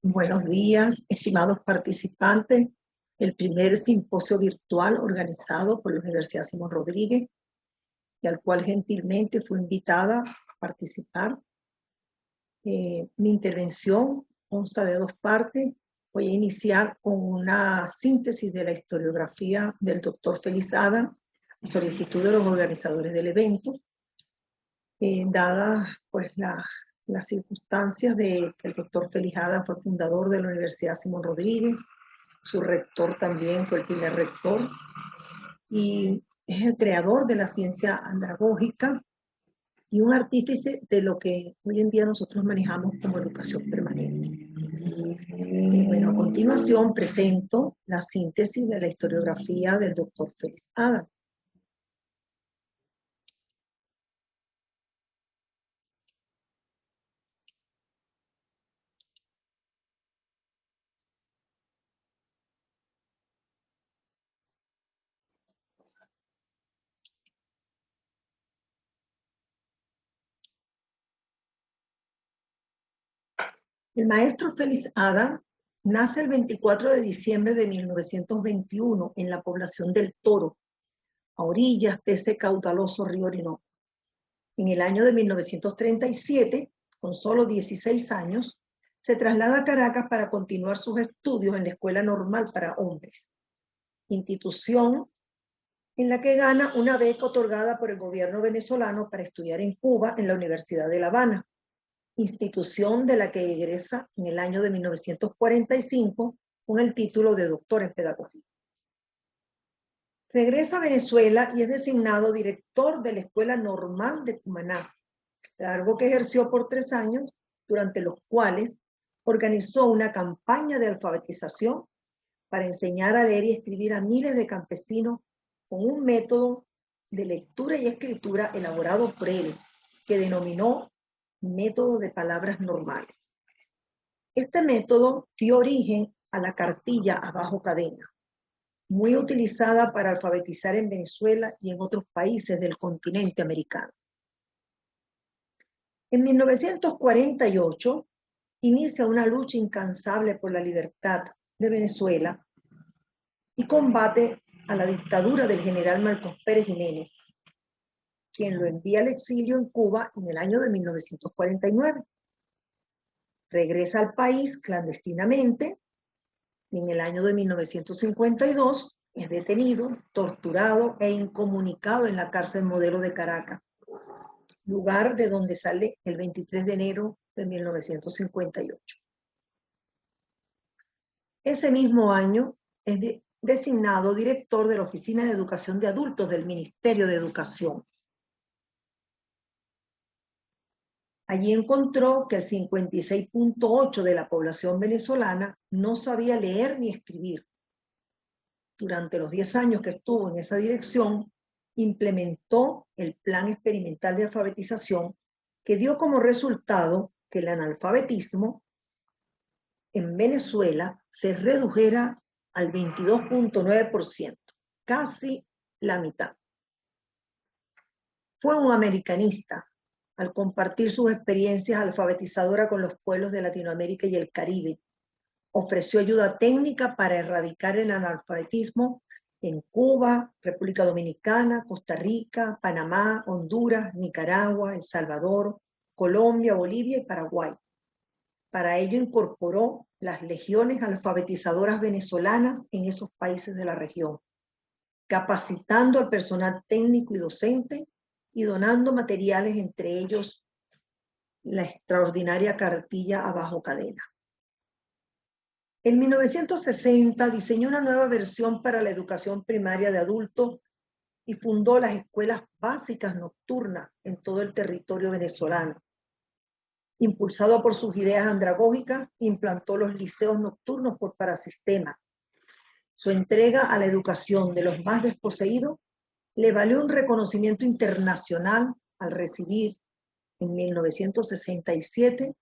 Buenos días, estimados participantes del primer simposio virtual organizado por la Universidad Simón Rodríguez y al cual gentilmente fui invitada a participar. Mi intervención consta de dos partes. Voy a iniciar con una síntesis de la historiografía del doctor Félix Adam a solicitud de los organizadores del evento, dadas pues las circunstancias de que el doctor Félix Adam fue fundador de la Universidad Simón Rodríguez, su rector también fue el primer rector, y es el creador de la ciencia andragógica y un artífice de lo que hoy en día nosotros manejamos como educación permanente. Bueno, a continuación presento la síntesis de la historiografía del doctor Félix Adam. El maestro Félix Adam nace el 24 de diciembre de 1921 en la población del Toro, a orillas de ese caudaloso río Orinoco. En el año de 1937, con solo 16 años, se traslada a Caracas para continuar sus estudios en la Escuela Normal para Hombres, institución en la que gana una beca otorgada por el gobierno venezolano para estudiar en Cuba en la Universidad de La Habana, institución de la que egresa en el año de 1945 con el título de doctor en pedagogía. Regresa a Venezuela y es designado director de la Escuela Normal de Cumaná, cargo que ejerció por 3 años, durante los cuales organizó una campaña de alfabetización para enseñar a leer y escribir a miles de campesinos con un método de lectura y escritura elaborado por él, que denominó método de palabras normales. Este método dio origen a la cartilla a bajo cadena, muy utilizada para alfabetizar en Venezuela y en otros países del continente americano. En 1948 inicia una lucha incansable por la libertad de Venezuela y combate a la dictadura del general Marcos Pérez Jiménez, quien lo envía al exilio en Cuba en el año de 1949. Regresa al país clandestinamente y en el año de 1952 es detenido, torturado e incomunicado en la cárcel Modelo de Caracas, lugar de donde sale el 23 de enero de 1958. Ese mismo año es designado director de la Oficina de Educación de Adultos del Ministerio de Educación. Allí encontró que el 56.8% de la población venezolana no sabía leer ni escribir. Durante los 10 años que estuvo en esa dirección, implementó el Plan Experimental de Alfabetización, que dio como resultado que el analfabetismo en Venezuela se redujera al 22.9%, casi la mitad. Fue un americanista al compartir sus experiencias alfabetizadoras con los pueblos de Latinoamérica y el Caribe. Ofreció ayuda técnica para erradicar el analfabetismo en Cuba, República Dominicana, Costa Rica, Panamá, Honduras, Nicaragua, El Salvador, Colombia, Bolivia y Paraguay. Para ello incorporó las legiones alfabetizadoras venezolanas en esos países de la región, capacitando al personal técnico y docente y donando materiales, entre ellos la extraordinaria cartilla a bajo cadena. En 1960 diseñó una nueva versión para la educación primaria de adultos y fundó las escuelas básicas nocturnas en todo el territorio venezolano. Impulsado por sus ideas andragógicas, implantó los liceos nocturnos por parasistema. Su entrega a la educación de los más desposeídos le valió un reconocimiento internacional al recibir en 1967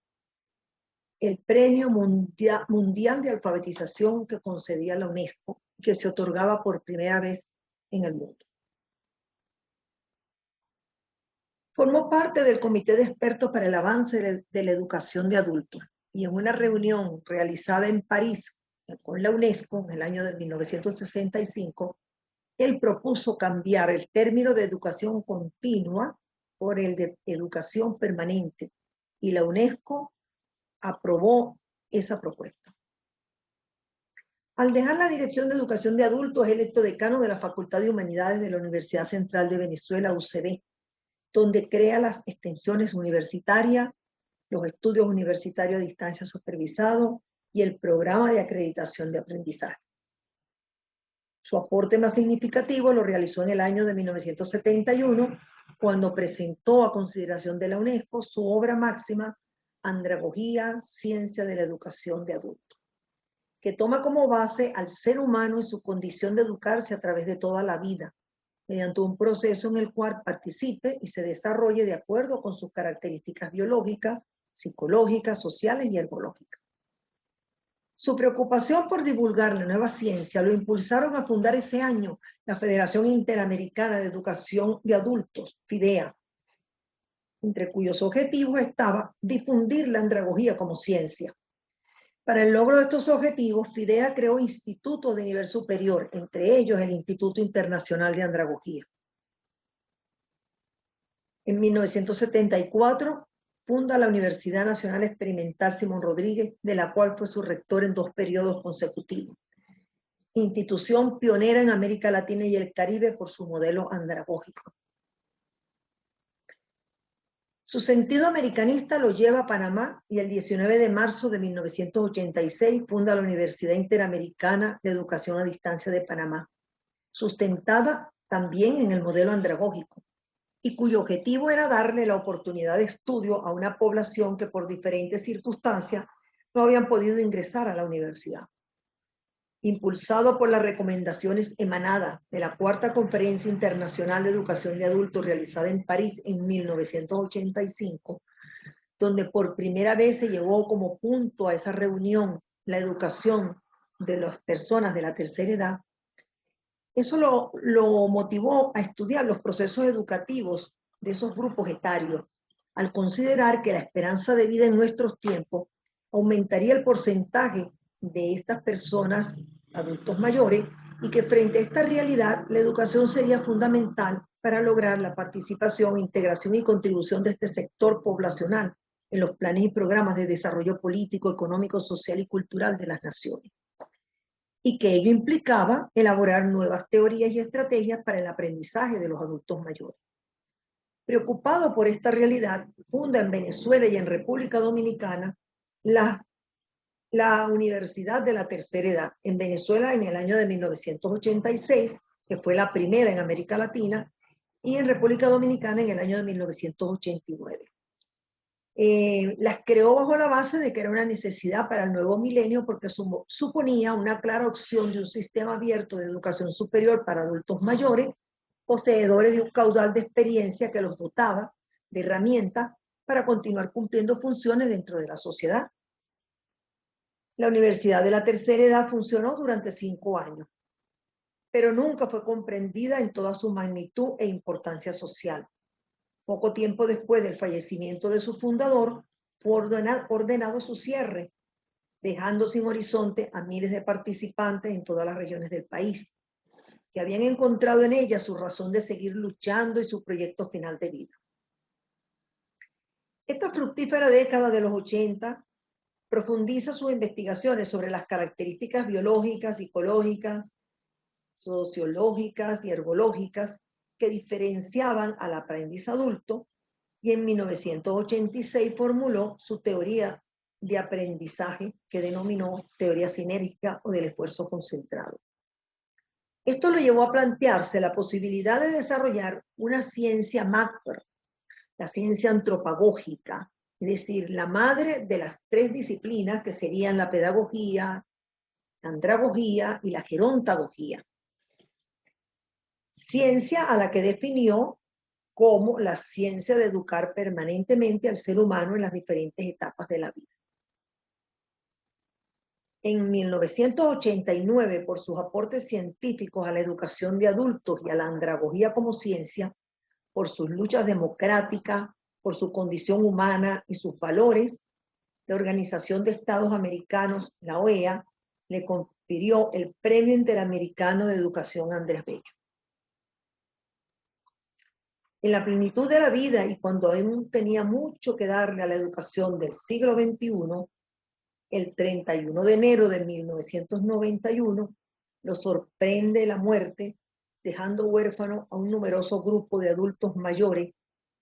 el Premio Mundial de Alfabetización que concedía la UNESCO, que se otorgaba por primera vez en el mundo. Formó parte del Comité de Expertos para el Avance de la Educación de Adultos, y en una reunión realizada en París con la UNESCO en el año de 1965, él propuso cambiar el término de educación continua por el de educación permanente, y la UNESCO aprobó esa propuesta. Al dejar la Dirección de Educación de Adultos, es electo decano de la Facultad de Humanidades de la Universidad Central de Venezuela, UCB, donde crea las extensiones universitarias, los estudios universitarios a distancia supervisados y el programa de acreditación de aprendizaje. Su aporte más significativo lo realizó en el año de 1971, cuando presentó a consideración de la UNESCO su obra máxima, Andragogía, Ciencia de la Educación de Adultos, que toma como base al ser humano y su condición de educarse a través de toda la vida, mediante un proceso en el cual participe y se desarrolle de acuerdo con sus características biológicas, psicológicas, sociales y ergológicas. Su preocupación por divulgar la nueva ciencia lo impulsaron a fundar ese año la Federación Interamericana de Educación de Adultos, FIDEA, entre cuyos objetivos estaba difundir la andragogía como ciencia. Para el logro de estos objetivos, FIDEA creó institutos de nivel superior, entre ellos el Instituto Internacional de Andragogía. En 1974, funda la Universidad Nacional Experimental Simón Rodríguez, de la cual fue su rector en 2 periodos consecutivos. Institución pionera en América Latina y el Caribe por su modelo andragógico. Su sentido americanista lo lleva a Panamá y el 19 de marzo de 1986 funda la Universidad Interamericana de Educación a Distancia de Panamá, sustentada también en el modelo andragógico, y cuyo objetivo era darle la oportunidad de estudio a una población que por diferentes circunstancias no habían podido ingresar a la universidad. Impulsado por las recomendaciones emanadas de la Cuarta Conferencia Internacional de Educación de Adultos realizada en París en 1985, donde por primera vez se llevó como punto a esa reunión la educación de las personas de la tercera edad, eso lo motivó a estudiar los procesos educativos de esos grupos etarios, al considerar que la esperanza de vida en nuestros tiempos aumentaría el porcentaje de estas personas, adultos mayores, y que frente a esta realidad la educación sería fundamental para lograr la participación, integración y contribución de este sector poblacional en los planes y programas de desarrollo político, económico, social y cultural de las naciones, y que ello implicaba elaborar nuevas teorías y estrategias para el aprendizaje de los adultos mayores. Preocupado por esta realidad, funda en Venezuela y en República Dominicana la Universidad de la Tercera Edad. En Venezuela en el año de 1986, que fue la primera en América Latina, y en República Dominicana en el año de 1989. Las creó bajo la base de que era una necesidad para el nuevo milenio porque suponía una clara opción de un sistema abierto de educación superior para adultos mayores, poseedores de un caudal de experiencia que los dotaba de herramientas para continuar cumpliendo funciones dentro de la sociedad. La Universidad de la Tercera Edad funcionó durante 5 años, pero nunca fue comprendida en toda su magnitud e importancia social. Poco tiempo después del fallecimiento de su fundador, fue ordenado su cierre, dejando sin horizonte a miles de participantes en todas las regiones del país, que habían encontrado en ella su razón de seguir luchando y su proyecto final de vida. Esta fructífera década de los 80 profundiza sus investigaciones sobre las características biológicas, psicológicas, sociológicas y ergológicas que diferenciaban al aprendiz adulto, y en 1986 formuló su teoría de aprendizaje que denominó teoría sinérgica o del esfuerzo concentrado. Esto lo llevó a plantearse la posibilidad de desarrollar una ciencia máster, la ciencia antropagógica, es decir, la madre de las 3 disciplinas que serían la pedagogía, la andragogía y la gerontología. Ciencia a la que definió como la ciencia de educar permanentemente al ser humano en las diferentes etapas de la vida. En 1989, por sus aportes científicos a la educación de adultos y a la andragogía como ciencia, por sus luchas democráticas, por su condición humana y sus valores, la Organización de Estados Americanos, la OEA, le confirió el Premio Interamericano de Educación Andrés Bello. En la plenitud de la vida y cuando aún tenía mucho que darle a la educación del siglo XXI, el 31 de enero de 1991, lo sorprende la muerte, dejando huérfano a un numeroso grupo de adultos mayores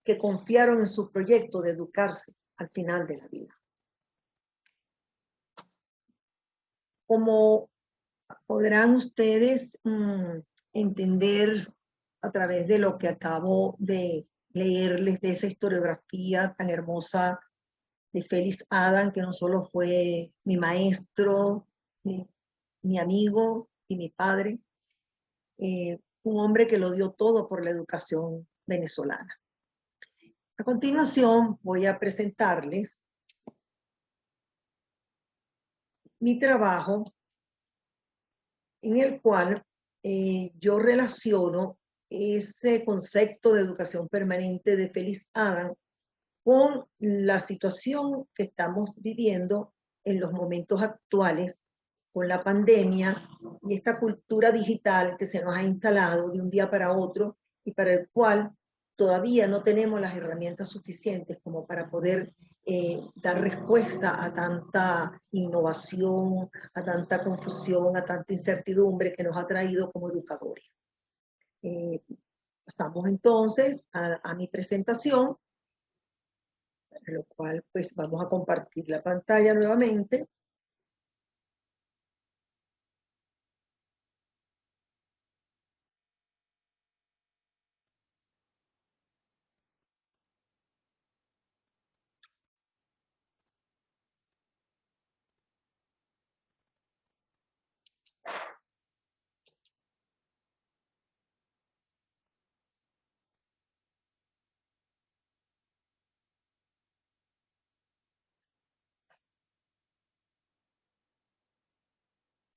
que confiaron en su proyecto de educarse al final de la vida. Como podrán ustedes entender a través de lo que acabo de leerles de esa historiografía tan hermosa de Félix Adam, que no solo fue mi maestro, mi amigo y mi padre, un hombre que lo dio todo por la educación venezolana. A continuación voy a presentarles mi trabajo en el cual yo relaciono ese concepto de educación permanente de Félix Adam con la situación que estamos viviendo en los momentos actuales con la pandemia y esta cultura digital que se nos ha instalado de un día para otro y para el cual todavía no tenemos las herramientas suficientes como para poder dar respuesta a tanta innovación, a tanta confusión, a tanta incertidumbre que nos ha traído como educadores. Pasamos entonces a mi presentación, en lo cual pues vamos a compartir la pantalla nuevamente.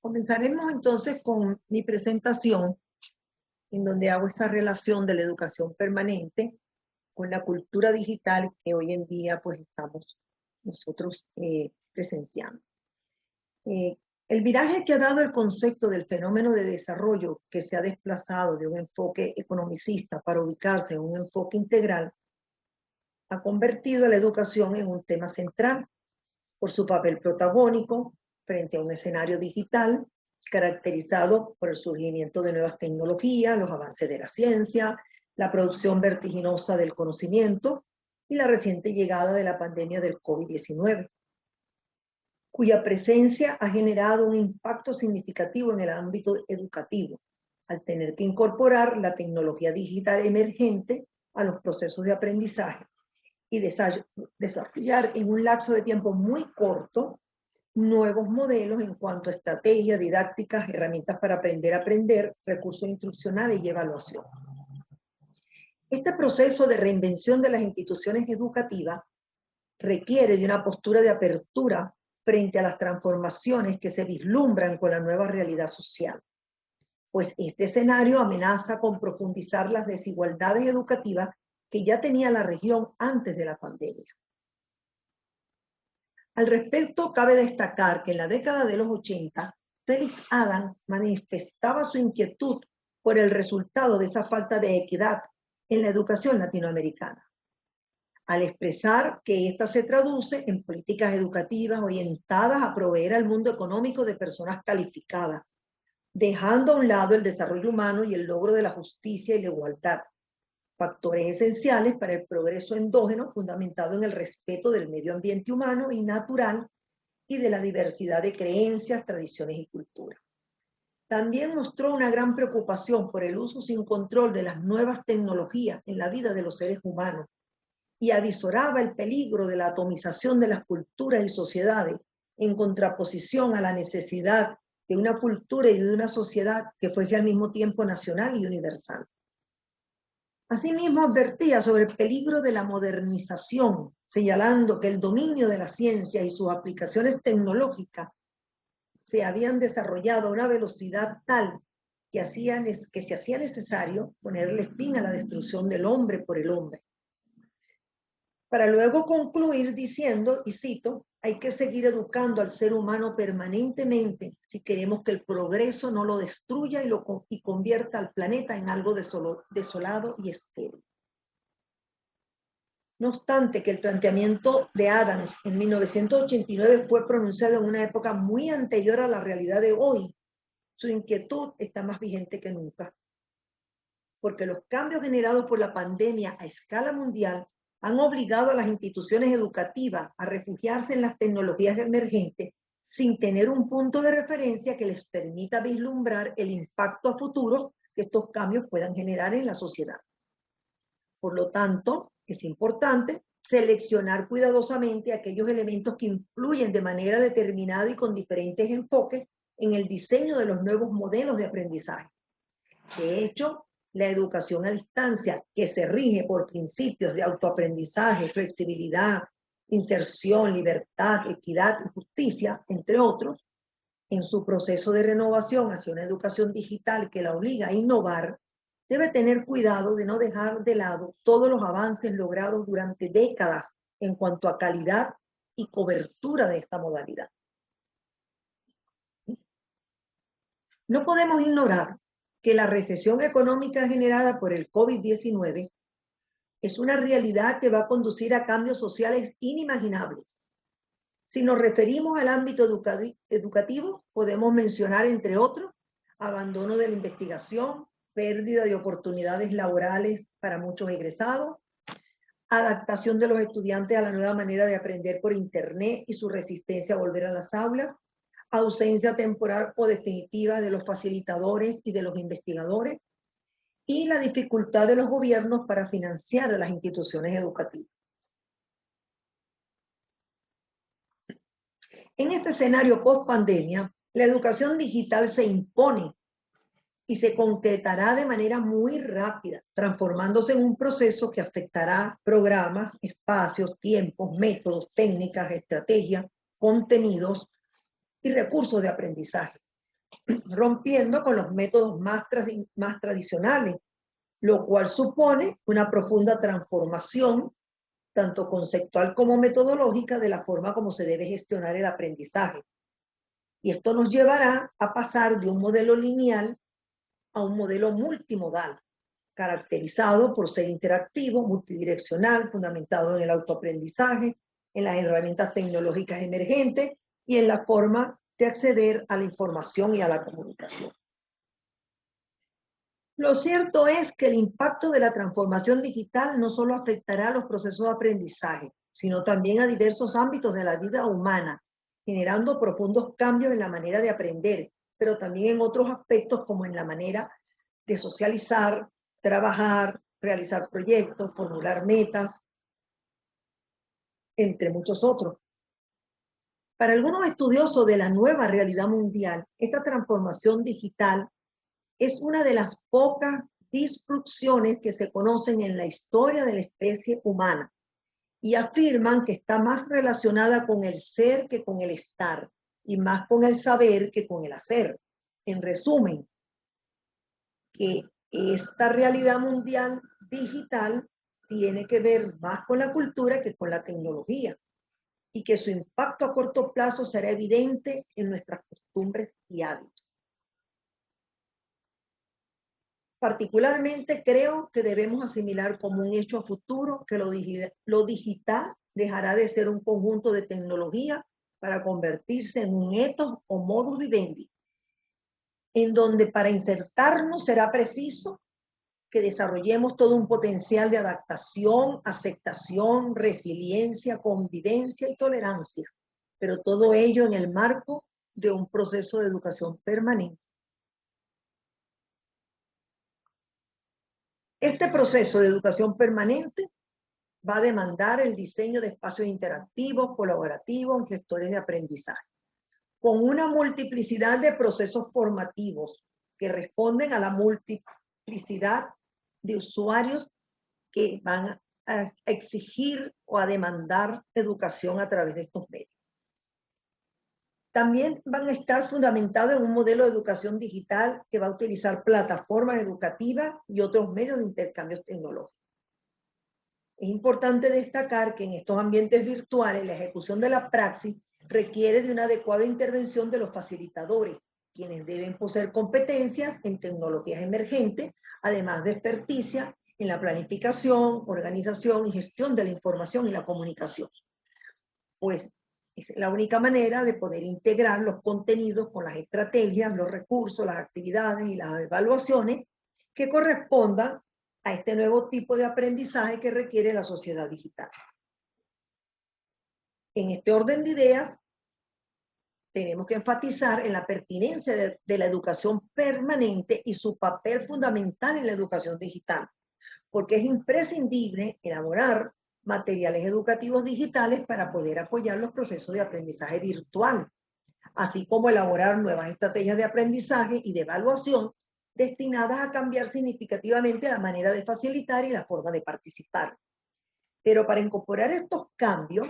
Comenzaremos entonces con mi presentación, en donde hago esta relación de la educación permanente con la cultura digital que hoy en día pues estamos nosotros presenciando. El viraje que ha dado el concepto del fenómeno de desarrollo, que se ha desplazado de un enfoque economicista para ubicarse en un enfoque integral, ha convertido a la educación en un tema central por su papel protagónico frente a un escenario digital caracterizado por el surgimiento de nuevas tecnologías, los avances de la ciencia, la producción vertiginosa del conocimiento y la reciente llegada de la pandemia del COVID-19, cuya presencia ha generado un impacto significativo en el ámbito educativo, al tener que incorporar la tecnología digital emergente a los procesos de aprendizaje y desarrollar en un lapso de tiempo muy corto nuevos modelos en cuanto a estrategias, didácticas, herramientas para aprender, recursos instruccionales y evaluación. Este proceso de reinvención de las instituciones educativas requiere de una postura de apertura frente a las transformaciones que se vislumbran con la nueva realidad social, pues este escenario amenaza con profundizar las desigualdades educativas que ya tenía la región antes de la pandemia. Al respecto, cabe destacar que en la década de los 80, Félix Adam manifestaba su inquietud por el resultado de esa falta de equidad en la educación latinoamericana, al expresar que ésta se traduce en políticas educativas orientadas a proveer al mundo económico de personas calificadas, dejando a un lado el desarrollo humano y el logro de la justicia y la igualdad, factores esenciales para el progreso endógeno fundamentado en el respeto del medio ambiente humano y natural y de la diversidad de creencias, tradiciones y culturas. También mostró una gran preocupación por el uso sin control de las nuevas tecnologías en la vida de los seres humanos y avisoraba el peligro de la atomización de las culturas y sociedades en contraposición a la necesidad de una cultura y de una sociedad que fuese al mismo tiempo nacional y universal. Asimismo, advertía sobre el peligro de la modernización, señalando que el dominio de la ciencia y sus aplicaciones tecnológicas se habían desarrollado a una velocidad tal que se hacía necesario ponerle fin a la destrucción del hombre por el hombre. para luego concluir diciendo, y cito, hay que seguir educando al ser humano permanentemente si queremos que el progreso no lo destruya y convierta al planeta en algo desolado y estéril. No obstante que el planteamiento de Adams en 1989 fue pronunciado en una época muy anterior a la realidad de hoy, su inquietud está más vigente que nunca, porque los cambios generados por la pandemia a escala mundial han obligado a las instituciones educativas a refugiarse en las tecnologías emergentes sin tener un punto de referencia que les permita vislumbrar el impacto a futuro que estos cambios puedan generar en la sociedad. Por lo tanto, es importante seleccionar cuidadosamente aquellos elementos que influyen de manera determinada y con diferentes enfoques en el diseño de los nuevos modelos de aprendizaje. De hecho, la educación a distancia, que se rige por principios de autoaprendizaje, flexibilidad, inserción, libertad, equidad y justicia, entre otros, en su proceso de renovación hacia una educación digital que la obliga a innovar, debe tener cuidado de no dejar de lado todos los avances logrados durante décadas en cuanto a calidad y cobertura de esta modalidad. No podemos ignorar que la recesión económica generada por el COVID-19 es una realidad que va a conducir a cambios sociales inimaginables. Si nos referimos al ámbito educativo, podemos mencionar, entre otros, abandono de la investigación, pérdida de oportunidades laborales para muchos egresados, adaptación de los estudiantes a la nueva manera de aprender por Internet y su resistencia a volver a las aulas, ausencia temporal o definitiva de los facilitadores y de los investigadores, y la dificultad de los gobiernos para financiar a las instituciones educativas. En este escenario post-pandemia, la educación digital se impone y se concretará de manera muy rápida, transformándose en un proceso que afectará programas, espacios, tiempos, métodos, técnicas, estrategias, contenidos y recursos de aprendizaje, rompiendo con los métodos más tradicionales, lo cual supone una profunda transformación, tanto conceptual como metodológica, de la forma como se debe gestionar el aprendizaje. Y esto nos llevará a pasar de un modelo lineal a un modelo multimodal, caracterizado por ser interactivo, multidireccional, fundamentado en el autoaprendizaje, en las herramientas tecnológicas emergentes y en la forma de acceder a la información y a la comunicación. Lo cierto es que el impacto de la transformación digital no solo afectará a los procesos de aprendizaje, sino también a diversos ámbitos de la vida humana, generando profundos cambios en la manera de aprender, pero también en otros aspectos como en la manera de socializar, trabajar, realizar proyectos, formular metas, entre muchos otros. Para algunos estudiosos de la nueva realidad mundial, esta transformación digital es una de las pocas disrupciones que se conocen en la historia de la especie humana y afirman que está más relacionada con el ser que con el estar y más con el saber que con el hacer. En resumen, que esta realidad mundial digital tiene que ver más con la cultura que con la tecnología y que su impacto a corto plazo será evidente en nuestras costumbres y hábitos. Particularmente creo que debemos asimilar como un hecho a futuro que lo digital dejará de ser un conjunto de tecnología para convertirse en un ethos o modus vivendi, en donde para insertarnos será preciso que desarrollemos todo un potencial de adaptación, aceptación, resiliencia, convivencia y tolerancia, pero todo ello en el marco de un proceso de educación permanente. Este proceso de educación permanente va a demandar el diseño de espacios interactivos, colaborativos, en gestores de aprendizaje, con una multiplicidad de procesos formativos que responden a la multiplicidad de usuarios que van a exigir o a demandar educación a través de estos medios. También van a estar fundamentados en un modelo de educación digital que va a utilizar plataformas educativas y otros medios de intercambios tecnológicos. Es importante destacar que en estos ambientes virtuales la ejecución de la praxis requiere de una adecuada intervención de los facilitadores, quienes deben poseer competencias en tecnologías emergentes, además de experticia en la planificación, organización y gestión de la información y la comunicación. Pues es la única manera de poder integrar los contenidos con las estrategias, los recursos, las actividades y las evaluaciones que correspondan a este nuevo tipo de aprendizaje que requiere la sociedad digital. En este orden de ideas, tenemos que enfatizar en la pertinencia de la educación permanente y su papel fundamental en la educación digital, porque es imprescindible elaborar materiales educativos digitales para poder apoyar los procesos de aprendizaje virtual, así como elaborar nuevas estrategias de aprendizaje y de evaluación destinadas a cambiar significativamente la manera de facilitar y la forma de participar. Pero para incorporar estos cambios,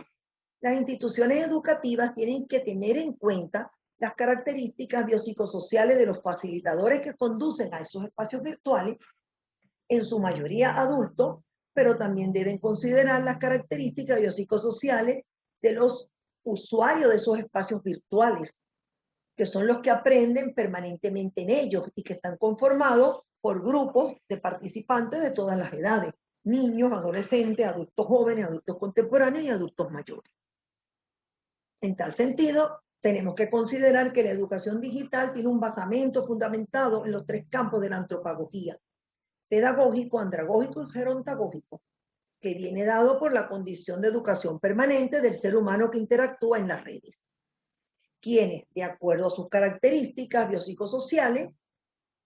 las instituciones educativas tienen que tener en cuenta las características biopsicosociales de los facilitadores que conducen a esos espacios virtuales, en su mayoría adultos, pero también deben considerar las características biopsicosociales de los usuarios de esos espacios virtuales, que son los que aprenden permanentemente en ellos y que están conformados por grupos de participantes de todas las edades, niños, adolescentes, adultos jóvenes, adultos contemporáneos y adultos mayores. En tal sentido, tenemos que considerar que la educación digital tiene un basamento fundamentado en los tres campos de la antropología: pedagógico, andragógico y gerontagógico, que viene dado por la condición de educación permanente del ser humano que interactúa en las redes, quienes, de acuerdo a sus características biopsicosociales,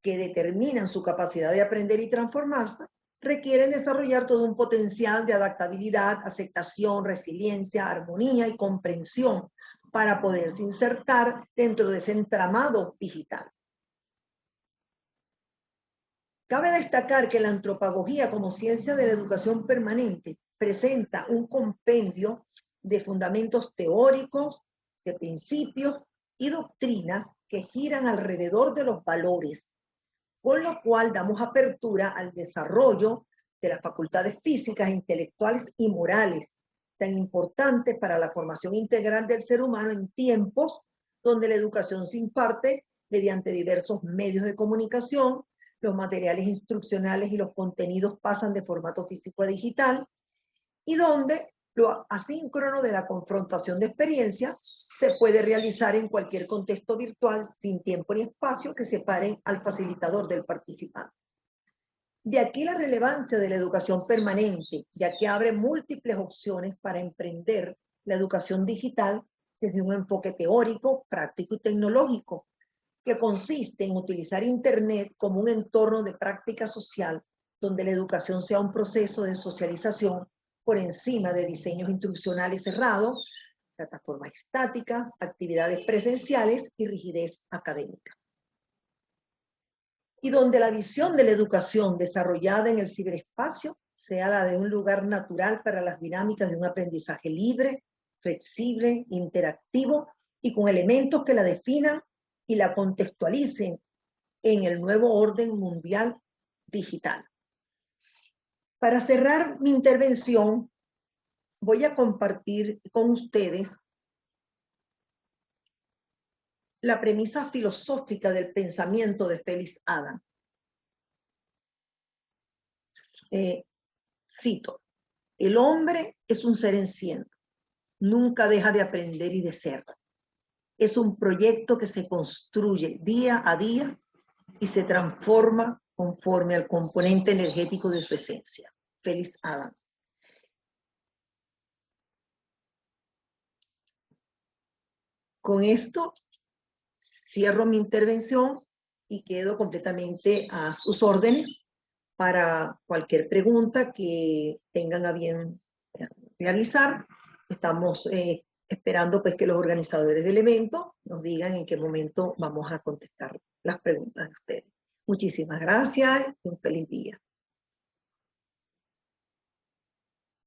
que determinan su capacidad de aprender y transformarse, requieren desarrollar todo un potencial de adaptabilidad, aceptación, resiliencia, armonía y comprensión para poderse insertar dentro de ese entramado digital. Cabe destacar que la antropología como ciencia de la educación permanente presenta un compendio de fundamentos teóricos, de principios y doctrinas que giran alrededor de los valores, con lo cual damos apertura al desarrollo de las facultades físicas, intelectuales y morales, tan importantes para la formación integral del ser humano en tiempos donde la educación se imparte mediante diversos medios de comunicación, los materiales instruccionales y los contenidos pasan de formato físico a digital, y donde lo asíncrono de la confrontación de experiencias se puede realizar en cualquier contexto virtual sin tiempo ni espacio que separen al facilitador del participante. De aquí la relevancia de la educación permanente, ya que abre múltiples opciones para emprender la educación digital desde un enfoque teórico, práctico y tecnológico, que consiste en utilizar Internet como un entorno de práctica social, donde la educación sea un proceso de socialización por encima de diseños instruccionales cerrados, plataformas estáticas, actividades presenciales y rigidez académica. Y donde la visión de la educación desarrollada en el ciberespacio sea la de un lugar natural para las dinámicas de un aprendizaje libre, flexible, interactivo y con elementos que la definan y la contextualicen en el nuevo orden mundial digital. Para cerrar mi intervención, voy a compartir con ustedes la premisa filosófica del pensamiento de Félix Adam. Cito: el hombre es un ser en sí, nunca deja de aprender y de ser. Es un proyecto que se construye día a día y se transforma conforme al componente energético de su esencia. Félix Adam. Con esto cierro mi intervención y quedo completamente a sus órdenes para cualquier pregunta que tengan a bien realizar. Estamos esperando pues que los organizadores del evento nos digan en qué momento vamos a contestar las preguntas de ustedes. Muchísimas gracias y un feliz día.